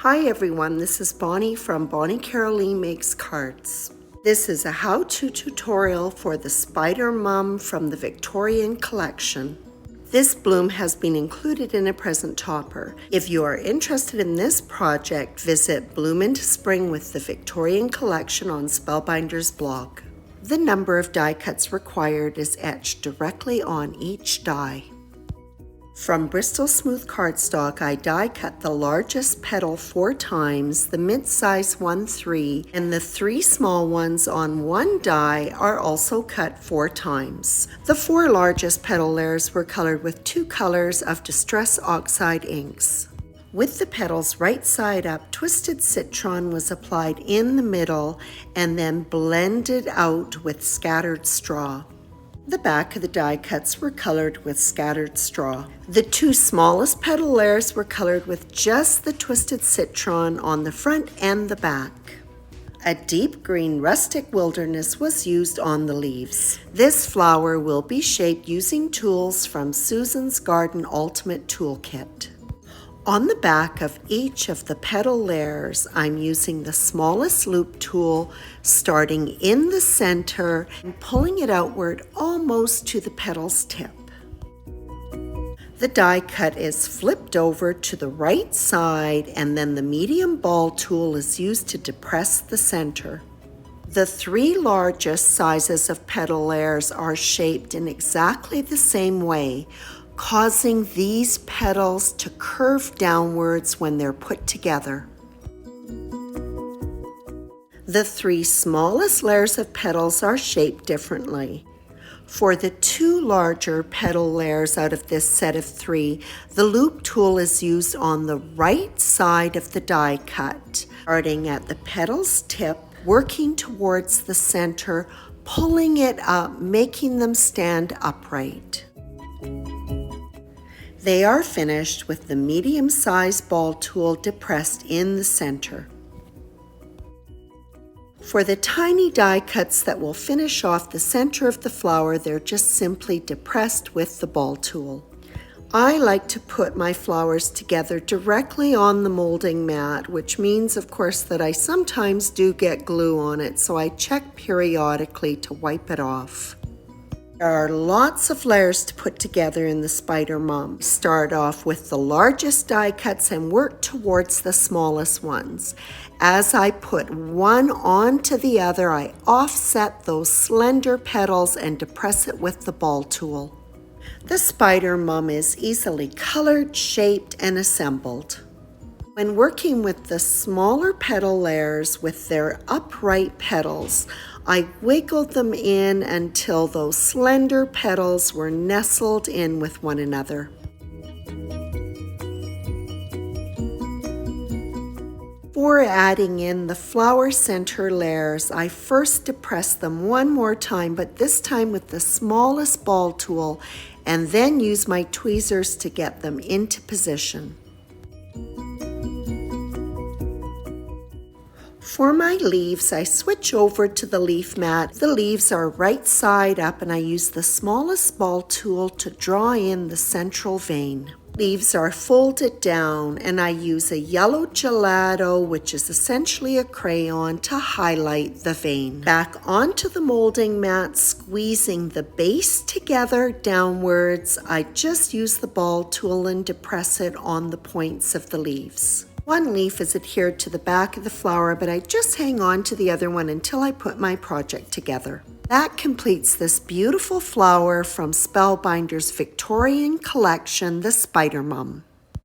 Hi everyone, this is Bonnie from Bonnie Caroline Makes Cards. This is a how-to tutorial for the Spider Mum from the Victorian collection. This bloom has been included in a present topper. If you are interested in this project, visit Bloom into Spring with the Victorian collection on Spellbinder's blog. The number of die cuts required is etched directly on each die. From Bristol Smooth cardstock, I die cut the largest petal 4 times, the mid-size one 3, and the 3 small ones on one die are also cut 4 times. The 4 largest petal layers were colored with 2 colors of Distress Oxide inks. With the petals right side up, twisted citron was applied in the middle and then blended out with scattered straw. The back of the die cuts were colored with scattered straw. The 2 smallest petal layers were colored with just the twisted citron on the front and the back. A deep green rustic wilderness was used on the leaves. This flower will be shaped using tools from Susan's Garden Ultimate Toolkit. On the back of each of the petal layers, I'm using the smallest loop tool, starting in the center and pulling it outward almost to the petal's tip. The die cut is flipped over to the right side, and then the medium ball tool is used to depress the center. The 3 largest sizes of petal layers are shaped in exactly the same way, causing these petals to curve downwards when they're put together. The 3 smallest layers of petals are shaped differently. For the 2 larger petal layers out of this set of 3, the loop tool is used on the right side of the die cut, starting at the petal's tip, working towards the center, pulling it up, making them stand upright. They are finished with the medium-sized ball tool depressed in the center. For the tiny die cuts that will finish off the center of the flower, they're just simply depressed with the ball tool. I like to put my flowers together directly on the molding mat, which means, of course, that I sometimes do get glue on it, so I check periodically to wipe it off. There are lots of layers to put together in the Spider Mum. Start off with the largest die cuts and work towards the smallest ones. As I put one onto the other, I offset those slender petals and depress it with the ball tool. The Spider Mum is easily colored, shaped, and assembled. When working with the smaller petal layers with their upright petals, I wiggled them in until those slender petals were nestled in with one another. For adding in the flower center layers, I first depress them one more time, but this time with the smallest ball tool, and then use my tweezers to get them into position. For my leaves, I switch over to the leaf mat. The leaves are right side up, and I use the smallest ball tool to draw in the central vein. Leaves are folded down, and I use a yellow gelato, which is essentially a crayon, to highlight the vein. Back onto the molding mat, squeezing the base together downwards, I just use the ball tool and depress it on the points of the leaves. One leaf is adhered to the back of the flower, but I just hang on to the other one until I put my project together. That completes this beautiful flower from Spellbinder's Victorian collection, the Spider Mum.